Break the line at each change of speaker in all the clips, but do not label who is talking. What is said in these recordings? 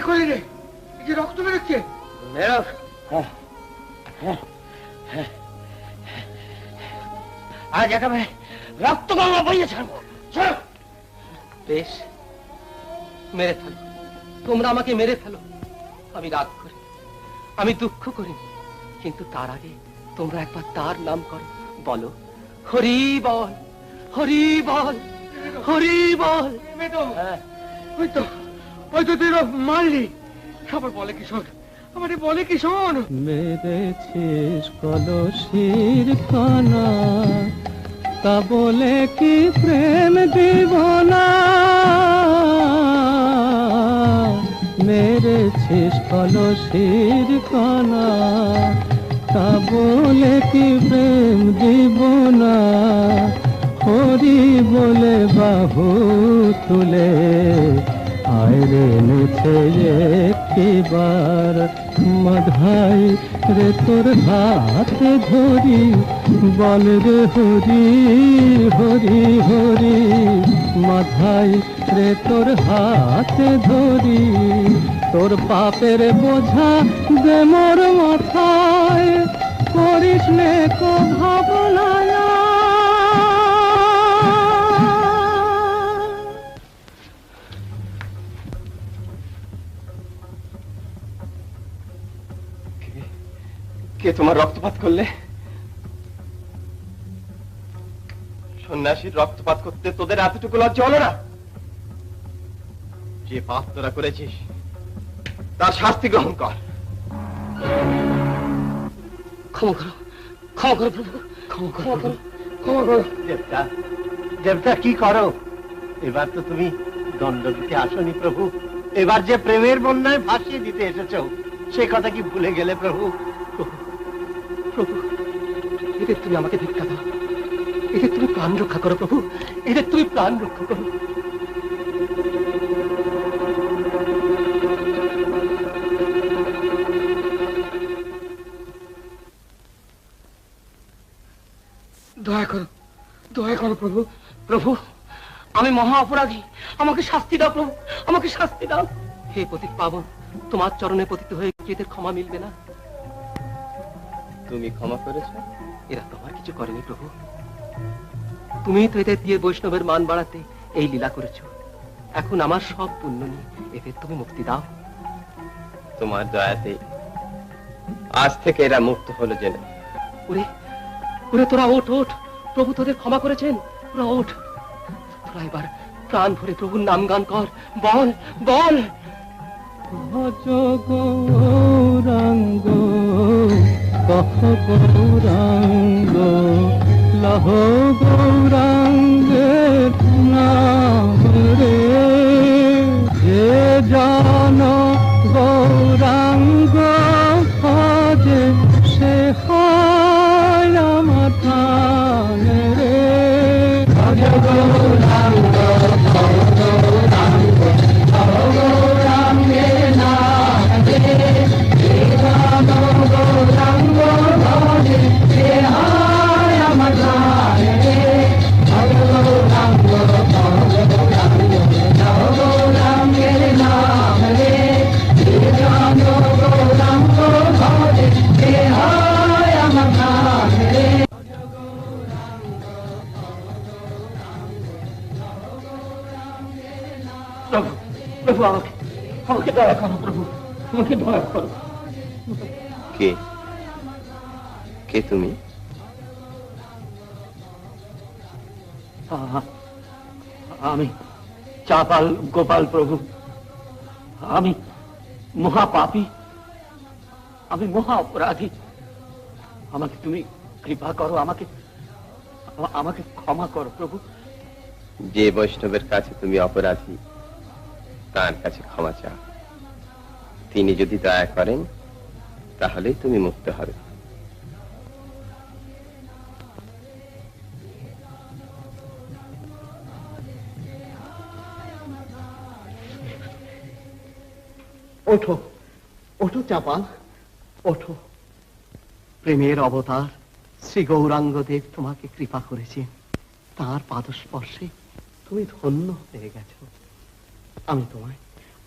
করে রে? এই যে রক্ত বেরোচ্ছে।
আজ একেবারে রক্ত গঙ্গা বইয়ে ছাড়বো। বেশ, মেরে ফেলো, তোমরা আমাকে মেরে ফেলো। আমি রাগ করি, আমি দুঃখ করি, কিন্তু তার আগে তোমরা একবার তার নাম করো। বলো, হরি বল, হরি বল, হরি বল।
ওই তো তুই মারলি। আবার বলে কি শোন, আমার বলে কি শোন।
মেরেছিস কলসির খানা, তা বলে কি প্রেম দিব না? মেরেছিস কলসির খানা, তা বলে কি প্রেম দিব না? হরি বলে বাহু তুলে আয়রে নেছে একটিবার মাধাই রে তোর হাতে ধরি, বল রে হরি হরি হরি। মাধাই রে তোর হাতে ধরি, তোর পাপের বোঝা দে মোর মাথায়, করিস নে কো ভাবনা।
কে তোমার রক্তপাত করলে? সন্ন্যাসীর রক্তপাত করতে তোদের এতটুকু লজ্জা হলো না? যে পাপ তোরা করেছিস তার শাস্তি গ্রহণ কর। ক্ষমা করো, ক্ষমা করো প্রভু, ক্ষমা করো, ক্ষমা করো।
দেবতা, দেবতা কি করো? এবার তো তুমি দণ্ড দিতে আসনি প্রভু, এবার যে প্রেমের বন্যায় ভাসিয়ে দিতে এসেছ সে কথা কি ভুলে গেলে প্রভু?
প্রভু, এদের তুমি আমাকে ভিক্ষা দাও, এদের তুমি প্রাণ রক্ষা করো প্রভু, এদের তুমি প্রাণ রক্ষা করো।
দয়া করো, দয়া করো প্রভু।
প্রভু, আমি মহা অপরাধী, আমাকে শাস্তি দাও প্রভু, আমাকে শাস্তি দাও। হে পতিত পাবন, তোমার চরণে পতিত হয়ে কি এদের ক্ষমা মিলবে না? তুমি ক্ষমা করেছো? এরা তোমার কিছু করেনি প্রভু, তুমি তো এদের দিয়ে বৈষ্ণবের মান বাড়াতে এই লীলা করেছো। এখন আমার সব পুণ্য নিয়ে এদের তুমি মুক্তি দাও। তোমার দয়াতে আজ থেকে এরা মুক্ত হলো জেনে। ওরে ওরে, তোরা ওঠ ওঠ, প্রভু তোদের ক্ষমা করেছেন, তোরা ওঠ। তোরা এবার প্রাণ ভরে প্রভুর নাম গান কর, বল বল।
ভজ গৌরাঙ্গ কহ গৌরাঙ্গ, লহ গৌরাঙ্গের নাম রে। যে জন গৌরাঙ্গ ভজে সে হয় আমার প্রাণ রে। ভজ গৌরাঙ্গ ভজ গৌরাঙ্গ ভজ গৌরাঙ্গের নাম রে। যে জন গৌরাঙ্গ ভজে সে হয় আমার প্রাণ রে। ভজ গৌরাঙ্গ ভজ গৌরাঙ্গ ভজ গৌরাঙ্গের নাম রে। যে জন গৌরাঙ্গ ভজে সে হয় আমার প্রাণ রে।
প্রভু, প্রভু আমাকে আমাকে দয়া করো প্রভু, আমাকে দয়া করো। কে কে তুমি?
আমি চাপাল গোপাল প্রভু, আমি মহাপাপী, আমি মহা অপরাধী। আমাকে তুমি কৃপা করো, আমাকে আমাকে ক্ষমা করো প্রভু।
যে বৈষ্ণবের কাছে তুমি অপরাধী তার কাছে ক্ষমা চাও, তিনি যদি দয়া করেন তাহলেই তুমি মুক্ত হবে।
ওঠো ওঠো চাপাল, ওঠো। প্রেমের অবতার শ্রী গৌরাঙ্গদেব তোমাকে কৃপা করেছেন, তাঁর পাদস্পর্শে তুমি ধন্য হয়ে গেছো।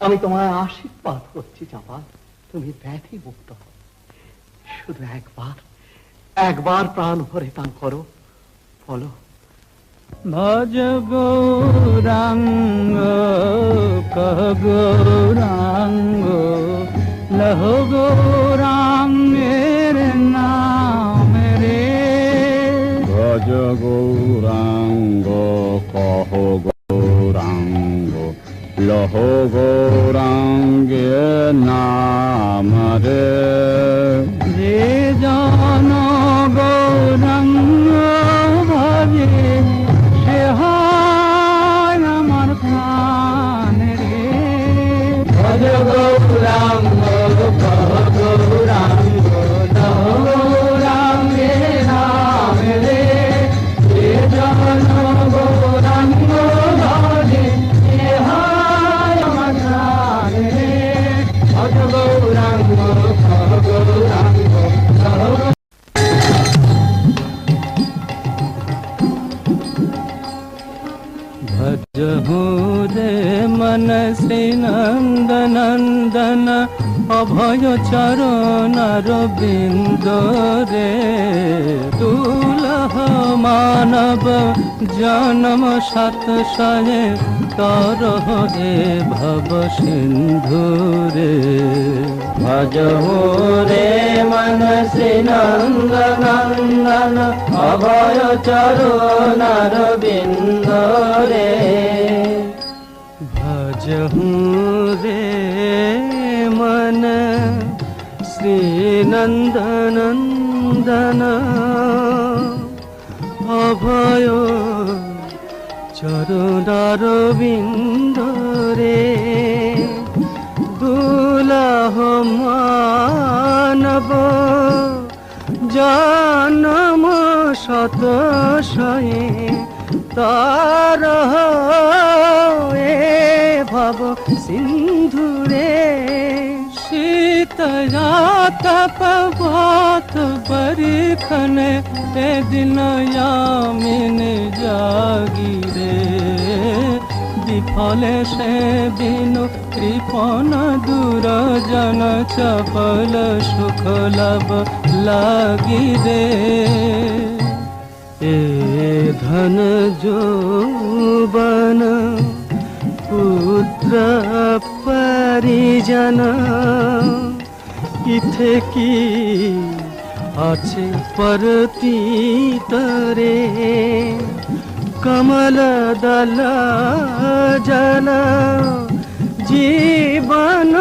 আমি তোমায় আশীর্বাদ করছি চাঁপা, তুমি ব্যাধি মুক্ত হও। শুধু একবার প্রাণ ভরে তা করো, বলো।
ভজ গৌরাঙ্গ কহ গৌরাঙ্গ লহ গৌরাঙ্গের নাম রে।
ভজ গৌরাঙ্গ কহ গৌরাঙ্গ লহ গৌরাঙ্গে নাম রে।
যে জন গৌরাঙ্গ ভজে সে হয় আমার প্রাণ রে। ভজ গৌরাঙ্গ কহ গৌরাঙ্গ লহ গৌরাঙ্গে নাম রে। যে জন গৌরাঙ্গ ভজে সে হয় আমার প্রাণ রে। ভজ গৌরাঙ্গ কহ গৌরাঙ্গ লহ। भजहु रे मन श्री नंद नंदन अभय चरण रविंद रे। दुलह मानव जन्म सत सये तरह ए भव सिंधु रे। भजहु रे मन श्री नंद नंदन अभय चरण रविंद रे। भजहु रे मन श्री नंद नंदन अभय चरण रविंद रे। दुलह मानव जन्म शत शये तारह ए भव सिंधु रे। शीतया तपवत बरिखन ए दिन यामिन जागी रे। विफले से बिनु कृपण दूर जन चपल सुख लब लागी रे। ए धन जोबन पुत्र परिजन इथे की আছে परतीत रे। कमल दल जल जीवन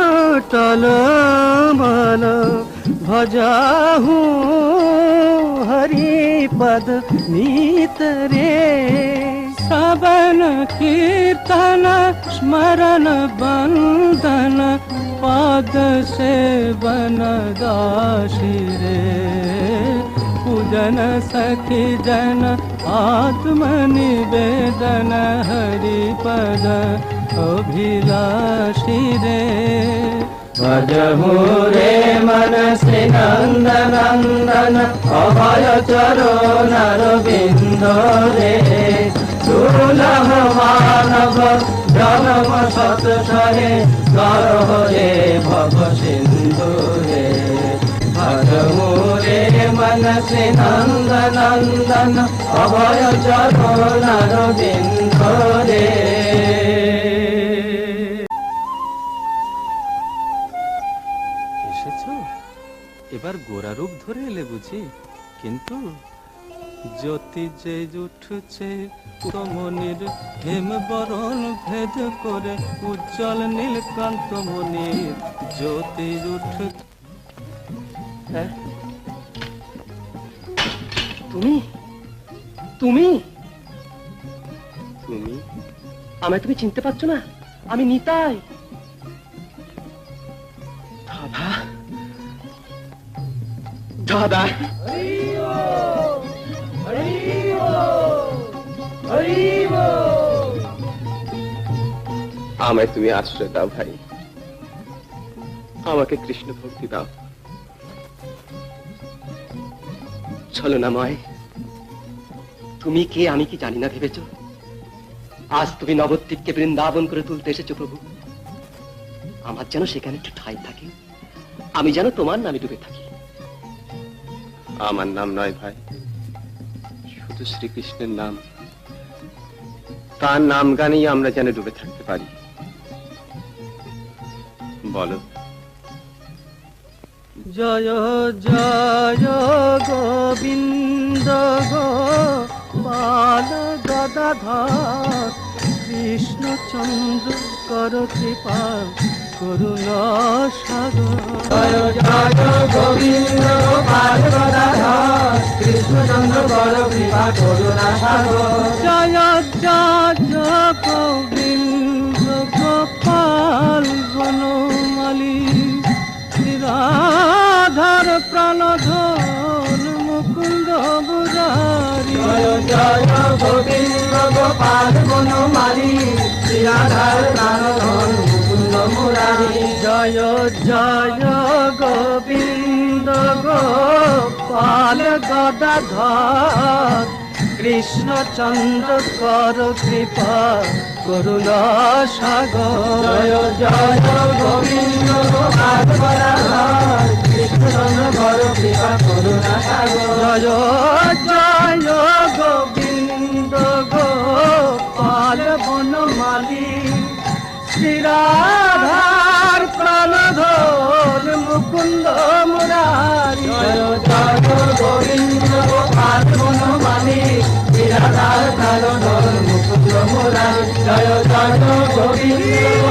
टलमल भजाहु हरि पद नीत रे। श्रवण कीर्तन स्मरण बंदन पाद सेवन दासी रे। पूजन सखी जन आत्म निवेदन हरि पद अभिलाषी रे। भजहु रे मन श्री नंद नंदन अभय चरण रविंद रे। दुलह मानव जन्म सत सहे तरह रे भव सिंधु रे। भजहु रे मन श्री नंद नंदन अभय चरण रविंद रे।
এসেছো? এবার গোরা রূপ ধরে এলে বুঝি? কিন্তু জ্যোতি যে উঠছে কমনির হেম বরণ ভেদ করে উজ্জ্বল নীলকান্ত মনির জ্যোতি উঠ।
তুমি তুমি তুমি আমায় তুমি চিনতে পারছো না? আমি নিতাই। দাদা দাদা আমায় তুমি আশ্রয় দাও ভাই, আমাকে কৃষ্ণ ভক্তি দাও। চলো না ময়, তুমি কে আমি কি জানি না ভেবেছ? আজ তুমি নবদ্বীপকে বৃন্দাবন করে তুলতে এসেছো প্রভু। আমার যেন সেখানে একটু ঠাঁই থাকে, আমি যেন তোমার নামে ডুবে থাকি।
আমার নাম নয় ভাই, শুধু শ্রীকৃষ্ণের নাম। তার নাম গানেই আমরা যেন ডুবে থাকতে পারি। বলো।
জয় জয় গোবিন্দ গোপাল গদাধর কৃষ্ণচন্দ্র কর কৃপা করুণা সাগর। জয় জয় গোবিন্দ গোপাল গদাধর কৃষ্ণচন্দ্র কর কৃপা করুণা সাগর। জয় জয় গোবিন্দ গোপাল বনমালী রাধার প্রাণধন মুকুন্দ মুরারি। জয় জয় গোবিন্দ গোপাল বনমালী রাধার প্রাণধন মুকুন্দ মুরারি। জয় জয় গোবিন্দ গোপাল গদাধর কৃষ্ণচন্দ্র কর কৃপা করুণা সাগর। জয় জয় গোবিন্দ গোপাল গদাধর কৃষ্ণচন্দ্র কর কৃপা করুণা সাগর। জয় জয় গোবিন্দ গোপাল বনমালী শ্রীরাধার প্রাণধন মুকুন্দ মুরারি। জয় জয় গোবিন্দ গোপাল বনমালী শ্রীরাধার প্রাণধন মুকুন্দ মুরারি। জয় জয় গোবিন্দ